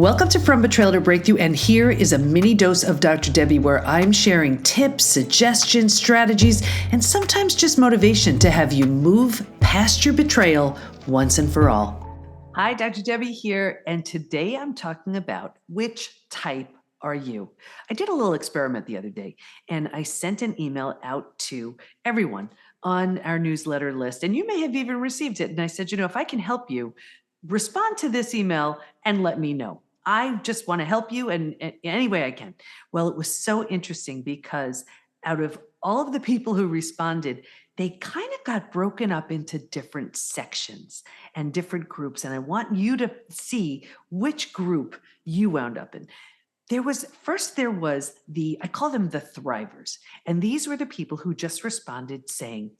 Welcome to From Betrayal to Breakthrough, and here is a mini dose of Dr. Debi where I'm sharing tips, suggestions, strategies, and sometimes just motivation to have you move past your betrayal once and for all. Hi, Dr. Debi here, and today I'm talking about which type are you? I did a little experiment the other day, and I sent an email out to everyone on our newsletter list, and you may have even received it. And I said, if I can help you, respond to this email and let me know. I just want to help you in any way I can. Well, it was so interesting because out of all of the people who responded, they kind of got broken up into different sections and different groups. And I want you to see which group you wound up in. There was I call them the thrivers. And these were the people who just responded saying,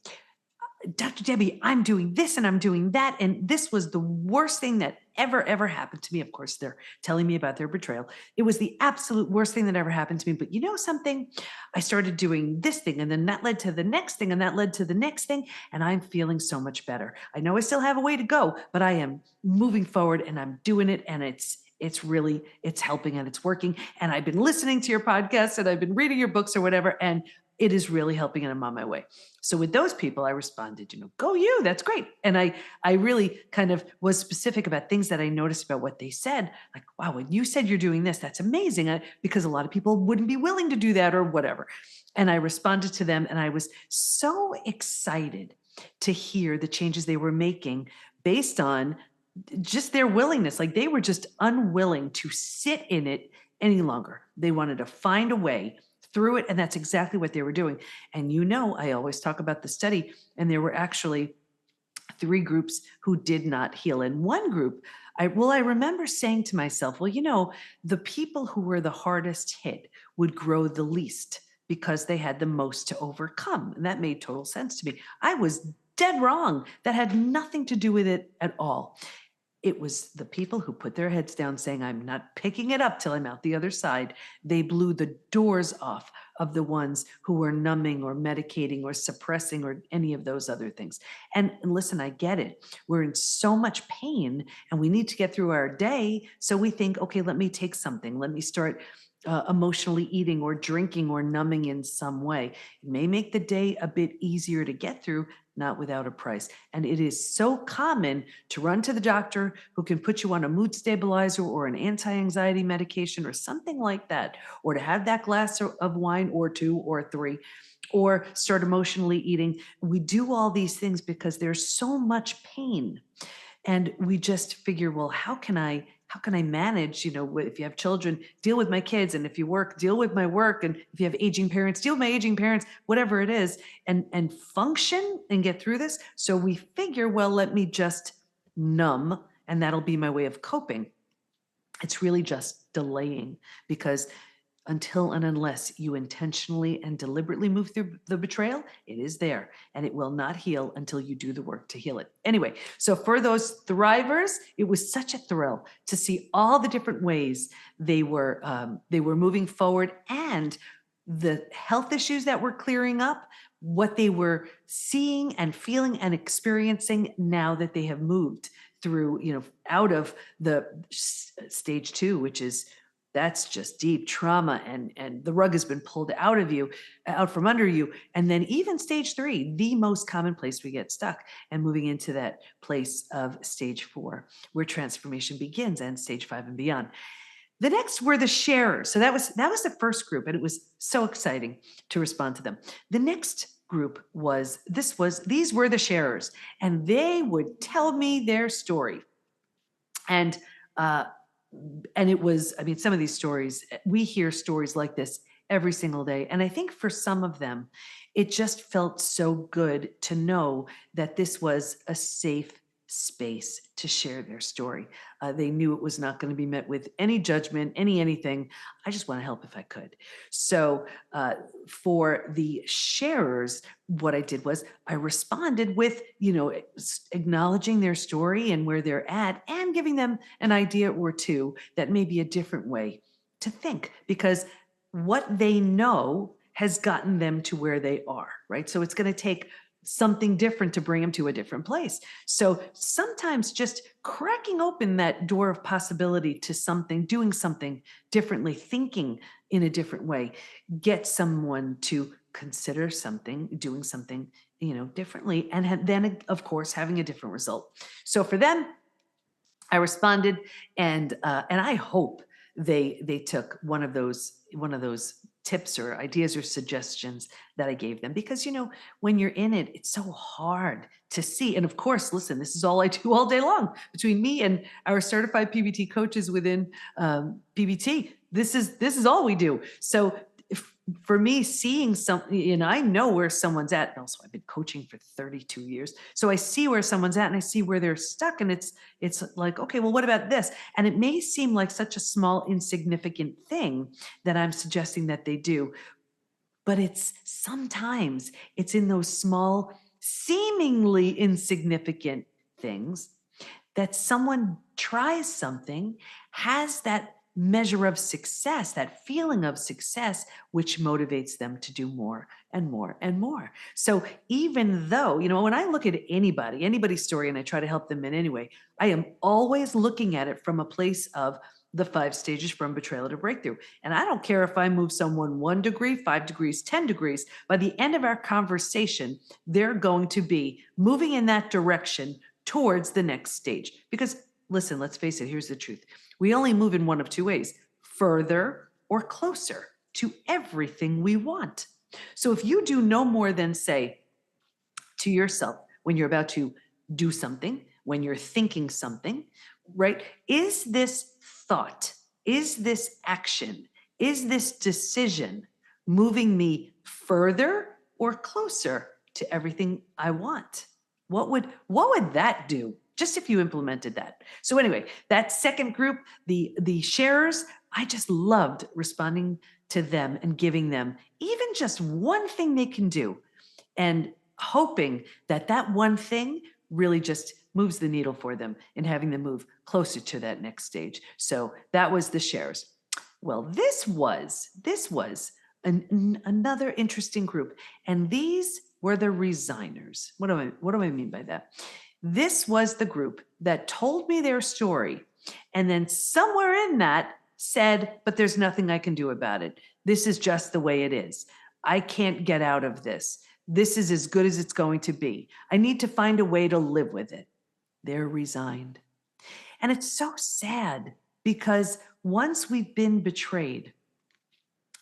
Dr. Debi, I'm doing this and I'm doing that. And this was the worst thing that ever happened to me. Of course, they're telling me about their betrayal. It was the absolute worst thing that ever happened to me. But you know something? I started doing this thing and then that led to the next thing and that led to the next thing. And I'm feeling so much better. I know I still have a way to go, but I am moving forward and I'm doing it. And it's helping and it's working. And I've been listening to your podcast and I've been reading your books or whatever. And it is really helping and I'm on my way. So with those people, I responded, go you, that's great. And I really kind of was specific about things that I noticed about what they said. Like, wow, when you said you're doing this, that's amazing. Because a lot of people wouldn't be willing to do that or whatever. And I responded to them and I was so excited to hear the changes they were making based on just their willingness. Like they were just unwilling to sit in it any longer. They wanted to find a way through it. And that's exactly what they were doing. And I always talk about the study, and there were actually 3 groups who did not heal. And one group, I remember saying to myself, the people who were the hardest hit would grow the least because they had the most to overcome. And that made total sense to me. I was dead wrong. That had nothing to do with it at all. It was the people who put their heads down saying, I'm not picking it up till I'm out the other side. They blew the doors off of the ones who were numbing or medicating or suppressing or any of those other things. And listen, I get it. We're in so much pain and we need to get through our day. So we think, okay, let me take something. Let me start emotionally eating or drinking or numbing in some way. It may make the day a bit easier to get through, not without a price. And it is so common to run to the doctor who can put you on a mood stabilizer or an anti-anxiety medication or something like that, or to have that glass of wine or 2 or 3, or start emotionally eating. We do all these things because there's so much pain. And we just figure, well, how can I manage, if you have children, deal with my kids. And if you work, deal with my work. And if you have aging parents, deal with my aging parents, whatever it is, and function and get through this. So we figure, well, let me just numb and that'll be my way of coping. It's really just delaying, because until and unless you intentionally and deliberately move through the betrayal, it is there and it will not heal until you do the work to heal it. Anyway, so for those thrivers, it was such a thrill to see all the different ways they were moving forward and the health issues that were clearing up, what they were seeing and feeling and experiencing now that they have moved through, out of the stage 2, which is that's just deep trauma and the rug has been pulled out from under you. And then even stage 3, the most common place we get stuck, and moving into that place of stage 4, where transformation begins, and stage 5 and beyond. The next were the sharers. So that was the first group, and it was so exciting to respond to them. The next group these were the sharers, and they would tell me their story. And it was, some of these stories, we hear stories like this every single day. And I think for some of them, it just felt so good to know that this was a safe space to share their story. They knew it was not going to be met with any judgment, anything. I just want to help if I could. So for the sharers, what I did was I responded with, acknowledging their story and where they're at, and giving them an idea or 2 that may be a different way to think, because what they know has gotten them to where they are, right? So it's going to take something different to bring them to a different place. So sometimes just cracking open that door of possibility to something, doing something differently, thinking in a different way, get someone to consider something, doing something, differently, and then of course having a different result. So for them, I responded, and I hope they took one of those tips or ideas or suggestions that I gave them, because when you're in it, it's so hard to see. And of course, listen, this is all I do all day long between me and our certified PBT coaches within PBT. This is all we do. So for me, seeing something, I know where someone's at. And also, I've been coaching for 32 years. So I see where someone's at and I see where they're stuck. And it's like, okay, well, what about this? And it may seem like such a small, insignificant thing that I'm suggesting that they do. But sometimes it's in those small, seemingly insignificant things that someone tries something, has that measure of success, that feeling of success, which motivates them to do more and more and more. So even though, when I look at anybody's story, and I try to help them in any way, I am always looking at it from a place of the 5 stages from betrayal to breakthrough. And I don't care if I move someone 1 degree, 5 degrees, 10 degrees, by the end of our conversation, they're going to be moving in that direction towards the next stage. Because listen, let's face it, here's the truth. We only move in one of 2 ways: further or closer to everything we want. So if you do no more than say to yourself when you're about to do something, when you're thinking something, right? Is this thought, is this action, is this decision moving me further or closer to everything I want? What would that do? Just if you implemented that. So anyway, that second group, the sharers, I just loved responding to them and giving them even just one thing they can do, and hoping that that one thing really just moves the needle for them and having them move closer to that next stage. So that was the shares. Well, this was another interesting group, and these were the resigners. What do I mean by that? This was the group that told me their story, and then somewhere in that said, but there's nothing I can do about it. This is just the way it is. I can't get out of this. This is as good as it's going to be. I need to find a way to live with it. They're resigned. And it's so sad, because once we've been betrayed,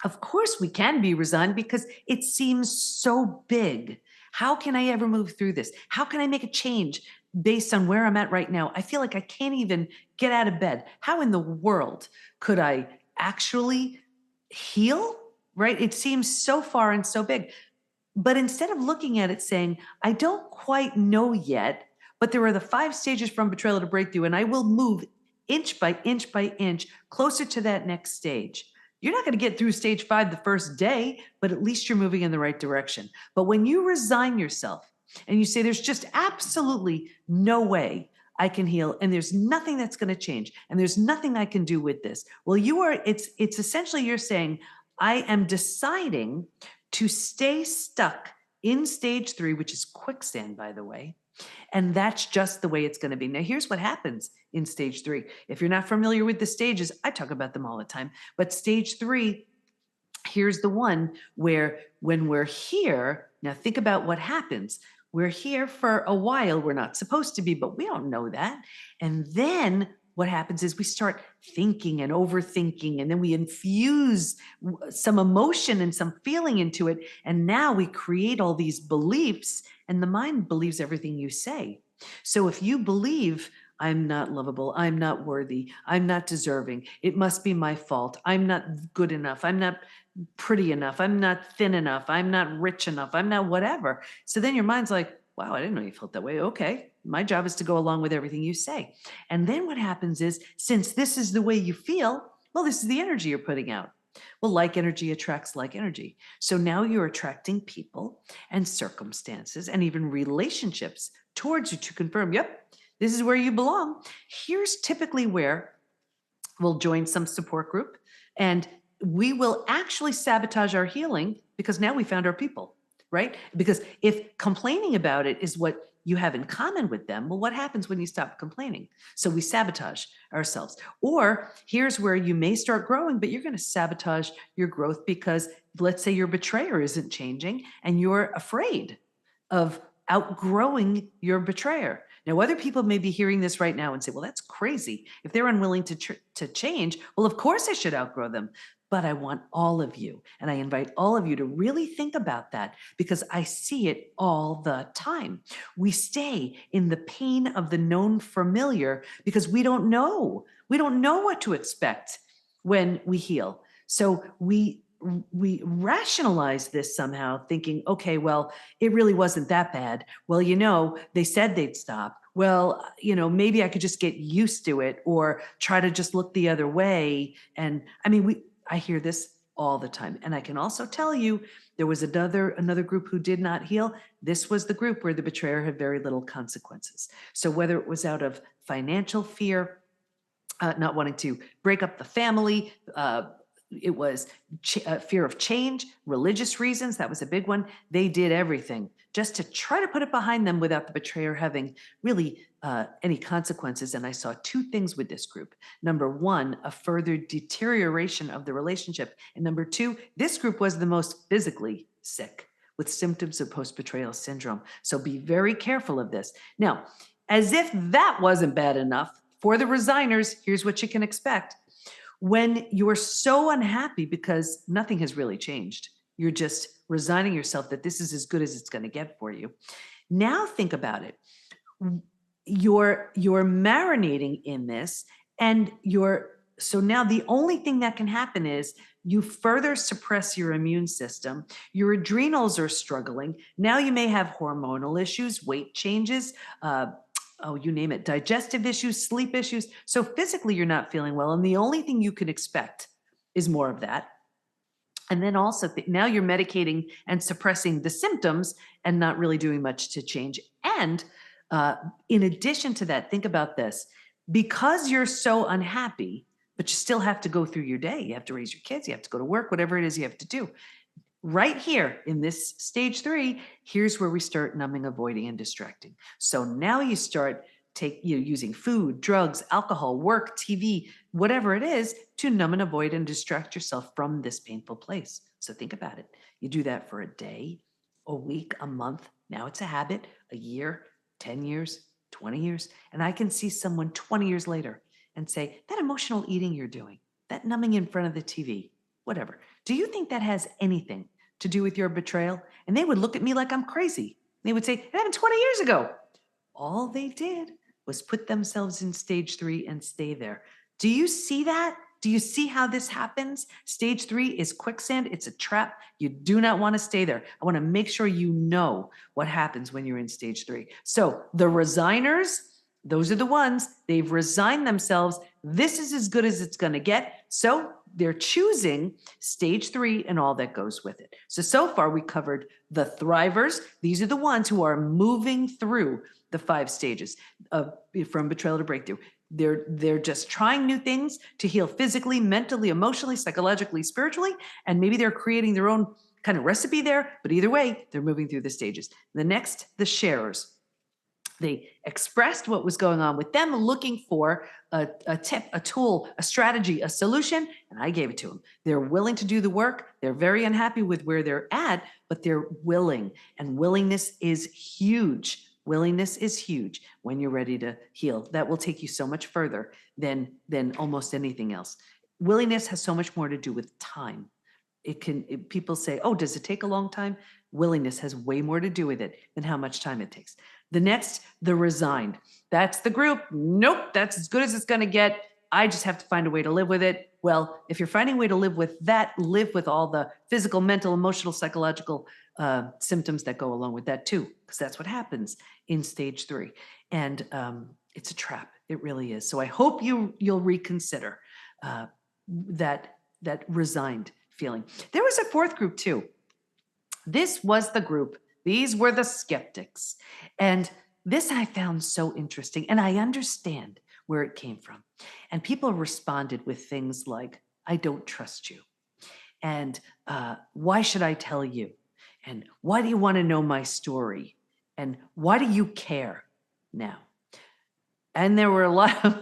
of course we can be resigned, because it seems so big. How can I ever move through this? How can I make a change based on where I'm at right now? I feel like I can't even get out of bed. How in the world could I actually heal? Right? It seems so far and so big. But instead of looking at it saying, I don't quite know yet, but there are the 5 stages from betrayal to breakthrough, and I will move inch by inch by inch closer to that next stage. You're not going to get through stage 5 the first day, but at least you're moving in the right direction. But when you resign yourself and you say, there's just absolutely no way I can heal, and there's nothing that's going to change, and there's nothing I can do with this. Well, it's essentially you're saying, I am deciding to stay stuck in stage 3, which is quicksand, by the way. And that's just the way it's going to be. Now, here's what happens in stage 3. If you're not familiar with the stages, I talk about them all the time. But stage 3, here's the one where when we're here, now think about what happens. We're here for a while. We're not supposed to be, but we don't know that. And then what happens is we start thinking and overthinking, and then we infuse some emotion and some feeling into it. And now we create all these beliefs, and the mind believes everything you say. So if you believe, I'm not lovable, I'm not worthy, I'm not deserving, it must be my fault, I'm not good enough, I'm not pretty enough, I'm not thin enough, I'm not rich enough, I'm not whatever. So then your mind's like, wow, I didn't know you felt that way. Okay, my job is to go along with everything you say. And then what happens is, since this is the way you feel, well, this is the energy you're putting out. Well, like energy attracts like energy. So now you're attracting people and circumstances and even relationships towards you to confirm, yep, this is where you belong. Here's typically where we'll join some support group, and we will actually sabotage our healing because now we found our people. right? Because if complaining about it is what you have in common with them, well, what happens when you stop complaining? So we sabotage ourselves. Or here's where you may start growing, but you're going to sabotage your growth because let's say your betrayer isn't changing and you're afraid of outgrowing your betrayer. Now, other people may be hearing this right now and say, well, that's crazy. If they're unwilling to change, well, of course I should outgrow them. But I want all of you, and I invite all of you to really think about that because I see it all the time. We stay in the pain of the known familiar because we don't know. We don't know what to expect when we heal. So we rationalize this somehow thinking, okay, well, it really wasn't that bad. Well, they said they'd stop. Well, maybe I could just get used to it or try to just look the other way. And I mean, I hear this all the time. And I can also tell you there was another group who did not heal. This was the group where the betrayer had very little consequences. So whether it was out of financial fear, not wanting to break up the family, it was fear of change, religious reasons. That was a big one. They did everything just to try to put it behind them without the betrayer having really any consequences. And I saw two things with this group. Number one, a further deterioration of the relationship. And number two, this group was the most physically sick with symptoms of post-betrayal syndrome. So be very careful of this. Now, as if that wasn't bad enough, for the resigners, here's what you can expect. When you're so unhappy because nothing has really changed, you're just resigning yourself that this is as good as it's going to get for you. Now think about it. You're marinating in this, and so now the only thing that can happen is you further suppress your immune system. Your adrenals are struggling. Now you may have hormonal issues, weight changes, you name it, digestive issues, sleep issues. So physically you're not feeling well. And the only thing you can expect is more of that. And then also now you're medicating and suppressing the symptoms and not really doing much to change. And in addition to that, think about this. Because you're so unhappy, but you still have to go through your day. You have to raise your kids. You have to go to work, whatever it is you have to do. Right here in this stage 3, here's where we start numbing, avoiding, and distracting. So now you start using food, drugs, alcohol, work, TV, whatever it is to numb and avoid and distract yourself from this painful place. So think about it. You do that for a day, a week, a month. Now it's a habit, a year, 10 years, 20 years. And I can see someone 20 years later and say, that emotional eating you're doing, that numbing in front of the TV, whatever. Do you think that has anything to do with your betrayal? And they would look at me like I'm crazy. They would say, it happened 20 years ago. All they did was put themselves in stage 3 and stay there. Do you see that? Do you see how this happens? Stage 3 is quicksand. It's a trap. You do not want to stay there. I want to make sure you know what happens when you're in stage 3. So the resigners, those are the ones, they've resigned themselves. This is as good as it's going to get. So they're choosing stage 3 and all that goes with it. So far we covered the thrivers. These are the ones who are moving through the 5 stages from betrayal to breakthrough. They're just trying new things to heal physically, mentally, emotionally, psychologically, spiritually, and maybe they're creating their own kind of recipe there. But either way, they're moving through the stages. The next, the sharers. They expressed what was going on with them, looking for a tip, a tool, a strategy, a solution, and I gave it to them. They're willing to do the work. They're very unhappy with where they're at, but they're willing, and willingness is huge. Willingness is huge when you're ready to heal. That will take you so much further than almost anything else. Willingness has so much more to do with time. People say, oh, does it take a long time? Willingness has way more to do with it than how much time it takes. The next, the resigned. That's the group. Nope, that's as good as it's going to get. I just have to find a way to live with it. Well, if you're finding a way to live with that, live with all the physical, mental, emotional, psychological symptoms that go along with that too, because that's what happens in stage 3. And it's a trap. It really is. So I hope you'll reconsider that resigned feeling. There was a 4th group too. This was the group. These were the skeptics. And this I found so interesting. And I understand where it came from. And people responded with things like, I don't trust you. And why should I tell you? And why do you want to know my story? And why do you care now? And there were a lot of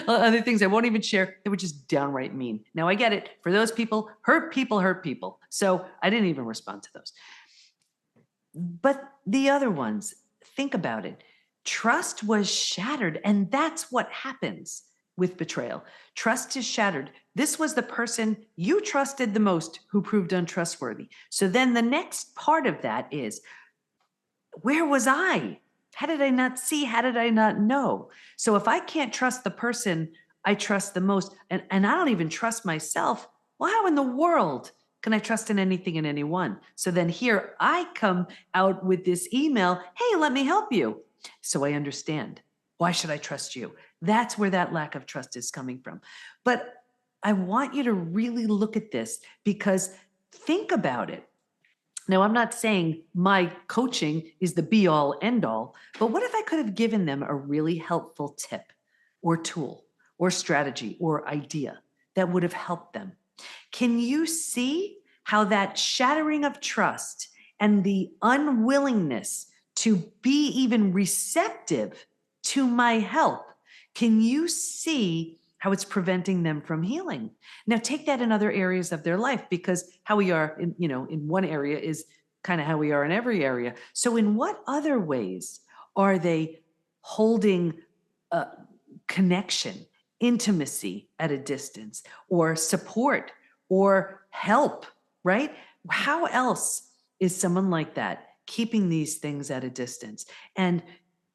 other things I won't even share that were just downright mean. Now I get it. For those people hurt people. So I didn't even respond to those. But the other ones, think about it. Trust was shattered, and that's what happens with betrayal. Trust is shattered. This was the person you trusted the most who proved untrustworthy. So then the next part of that is, where was I? How did I not see? How did I not know? So if I can't trust the person I trust the most, and I don't even trust myself, well, how in the world can I trust in anything and anyone? So then here I come out with this email, hey, let me help you. So I understand. Why should I trust you? That's where that lack of trust is coming from. But I want you to really look at this, because think about it. Now, I'm not saying my coaching is the be all end all, but what if I could have given them a really helpful tip or tool or strategy or idea that would have helped them? Can you see how that shattering of trust and the unwillingness to be even receptive to my help, can you see how it's preventing them from healing? Now take that in other areas of their life, because how we are in one area is kind of how we are in every area. So in what other ways are they holding connection, intimacy at a distance, or support or help, right? How else is someone like that keeping these things at a distance? And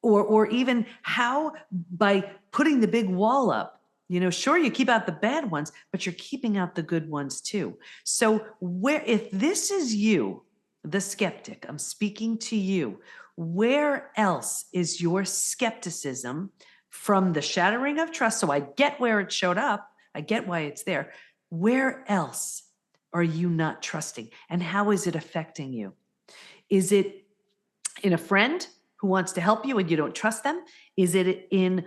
or even how, by putting the big wall up, sure, you keep out the bad ones, but you're keeping out the good ones too. So if this is you, the skeptic, I'm speaking to you, where else is your skepticism from the shattering of trust? So I get where it showed up. I get why it's there. Where else are you not trusting? And how is it affecting you? Is it in a friend who wants to help you and you don't trust them? Is it in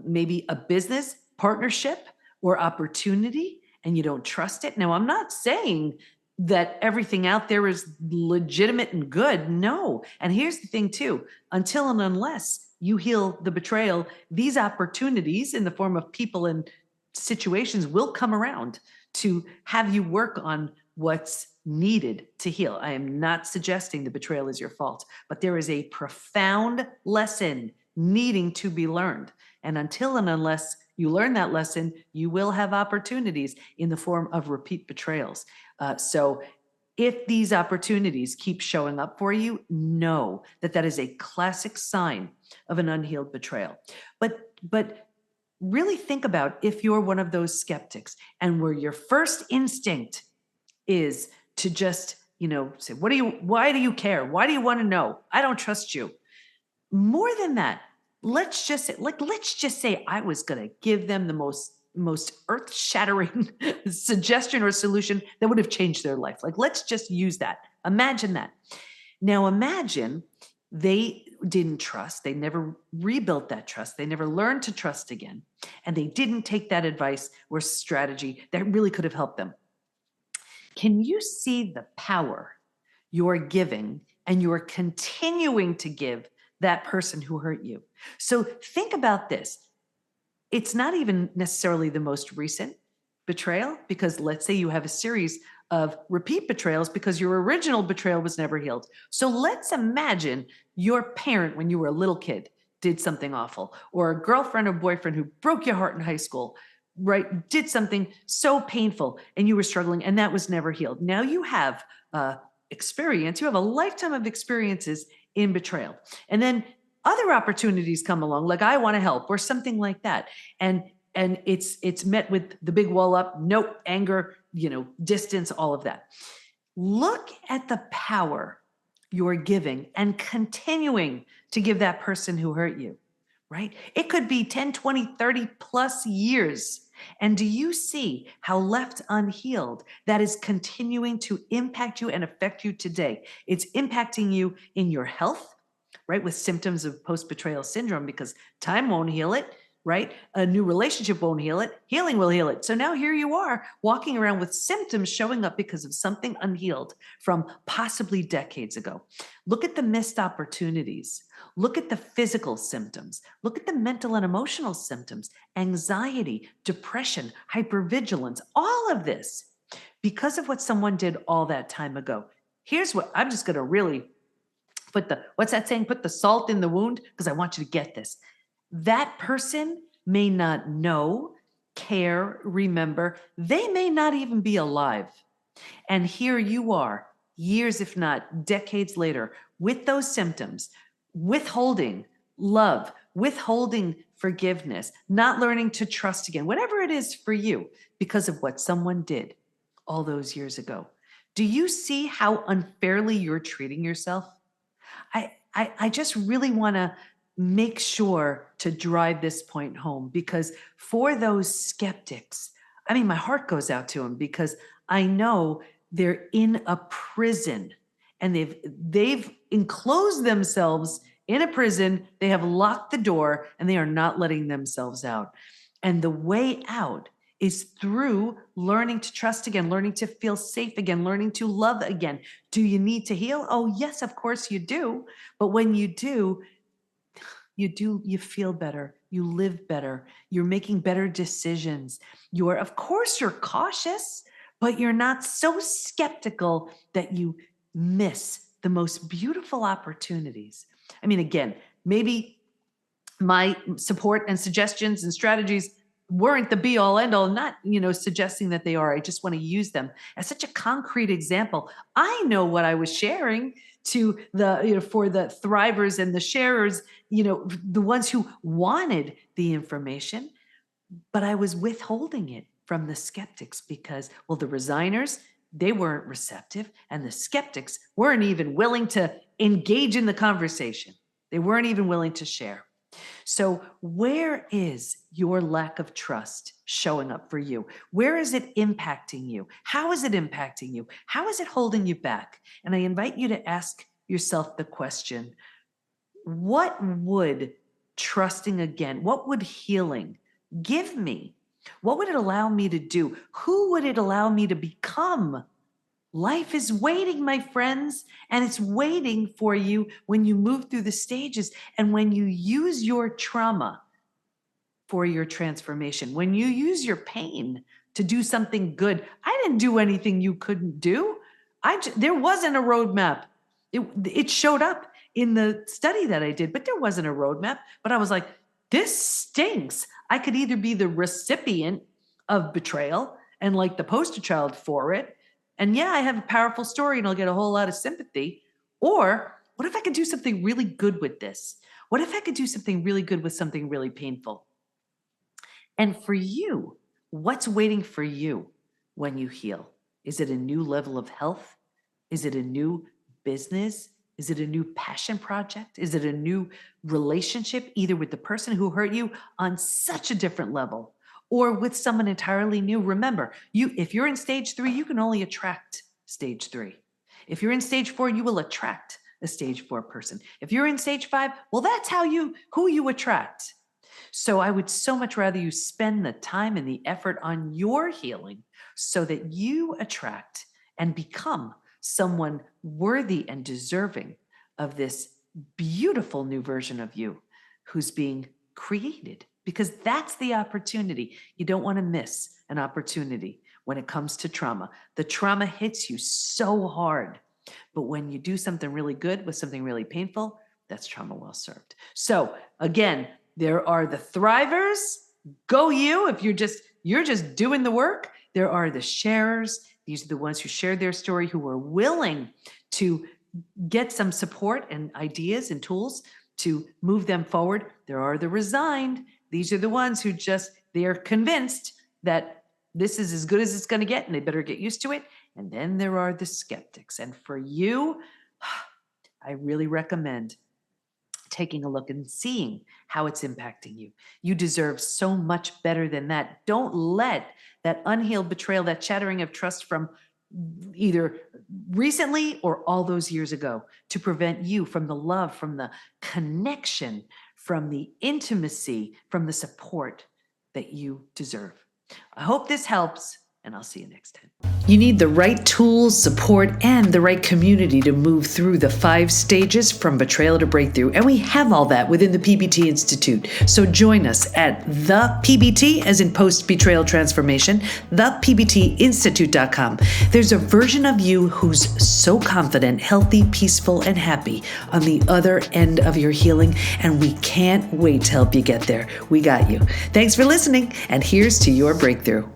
maybe a business partnership or opportunity and you don't trust it? Now, I'm not saying that everything out there is legitimate and good. No. And here's the thing too, until and unless you heal the betrayal, these opportunities in the form of people and situations will come around to have you work on what's needed to heal. I am not suggesting the betrayal is your fault, but there is a profound lesson needing to be learned. And until and unless you learn that lesson, you will have opportunities in the form of repeat betrayals. So if these opportunities keep showing up for you, know that that is a classic sign of an unhealed betrayal. But really think about if you're one of those skeptics and where your first instinct is to just, say, why do you care? Why do you want to know? I don't trust you. More than that, let's just say I was going to give them the most earth-shattering suggestion or solution that would have changed their life. Let's just use that. Imagine that. Now imagine they didn't trust. They never rebuilt that trust. They never learned to trust again. And they didn't take that advice or strategy that really could have helped them. Can you see the power you're giving and you're continuing to give that person who hurt you? So think about this. It's not even necessarily the most recent betrayal, because let's say you have a series of repeat betrayals because your original betrayal was never healed. So let's imagine your parent, when you were a little kid, did something awful, or a girlfriend or boyfriend who broke your heart in high school, right? Did something so painful and you were struggling and that was never healed. Now you have experience, you have a lifetime of experiences in betrayal. And then other opportunities come along, like I want to help or something like that. And it's met with the big wall up, nope, anger, distance, all of that. Look at the power you're giving and continuing to give that person who hurt you, right? It could be 10, 20, 30 plus years. And do you see how left unhealed that is continuing to impact you and affect you today? It's impacting you in your health, right? With symptoms of post-betrayal syndrome, because time won't heal it. right? A new relationship won't heal it. Healing will heal it. So now here you are walking around with symptoms showing up because of something unhealed from possibly decades ago. Look at the missed opportunities. Look at the physical symptoms. Look at the mental and emotional symptoms, anxiety, depression, hypervigilance, all of this because of what someone did all that time ago. Here's what I'm just going to really what's that saying? Put the salt in the wound because I want you to get this. That person may not know, care, remember. They may not even be alive. And here you are, years, if not decades later, with those symptoms, withholding love, withholding forgiveness, not learning to trust again, whatever it is for you, because of what someone did all those years ago. Do you see how unfairly you're treating yourself? I just really want to make sure to drive this point home because for those skeptics, I mean, my heart goes out to them because I know they're in a prison and they've enclosed themselves in a prison. They have locked the door and they are not letting themselves out. And the way out is through learning to trust again, learning to feel safe again, learning to love again. Do you need to heal? Oh, yes, of course you do. But when you do, you feel better, you live better, you're making better decisions. Of course, you're cautious, but you're not so skeptical that you miss the most beautiful opportunities. I mean, again, maybe my support and suggestions and strategies weren't the be all end all, not, suggesting that they are. I just want to use them as such a concrete example. I know what I was sharing to for the thrivers and the sharers, the ones who wanted the information, but I was withholding it from the skeptics because, well, the resigners, they weren't receptive and the skeptics weren't even willing to engage in the conversation. They weren't even willing to share. So where is your lack of trust showing up for you? Where is it impacting you? How is it impacting you? How is it holding you back? And I invite you to ask yourself the question, what would trusting again, what would healing give me? What would it allow me to do? Who would it allow me to become? Life is waiting, my friends, and it's waiting for you when you move through the stages and when you use your trauma for your transformation, when you use your pain to do something good. I didn't do anything you couldn't do. There wasn't a roadmap. It showed up in the study that I did, but there wasn't a roadmap. But I was like, this stinks. I could either be the recipient of betrayal and like the poster child for it, and yeah, I have a powerful story and I'll get a whole lot of sympathy. Or what if I could do something really good with this? What if I could do something really good with something really painful? And for you, what's waiting for you when you heal? Is it a new level of health? Is it a new business? Is it a new passion project? Is it a new relationship, either with the person who hurt you on such a different level or with someone entirely new? Remember, if you're in stage 3, you can only attract stage 3. If you're in stage 4, you will attract a stage 4 person. If you're in stage 5, well, that's who you attract. So I would so much rather you spend the time and the effort on your healing so that you attract and become someone worthy and deserving of this beautiful new version of you who's being created, because that's the opportunity. You don't want to miss an opportunity when it comes to trauma. The trauma hits you so hard, but when you do something really good with something really painful, that's trauma well served. So again, there are the thrivers. Go you. If you're just doing the work. There are the sharers. These are the ones who shared their story, who were willing to get some support and ideas and tools to move them forward. There are the resigned. These are the ones who they're convinced that this is as good as it's going to get and they better get used to it. And then there are the skeptics. And for you, I really recommend taking a look and seeing how it's impacting you. You deserve so much better than that. Don't let that unhealed betrayal, that shattering of trust from either recently or all those years ago, to prevent you from the love, from the connection, from the intimacy, from the support that you deserve. I hope this helps, and I'll see you next time. You need the right tools, support, and the right community to move through the 5 stages from betrayal to breakthrough. And we have all that within the PBT Institute. So join us at the PBT, as in post-betrayal transformation, thepbtinstitute.com. There's a version of you who's so confident, healthy, peaceful, and happy on the other end of your healing. And we can't wait to help you get there. We got you. Thanks for listening. And here's to your breakthrough.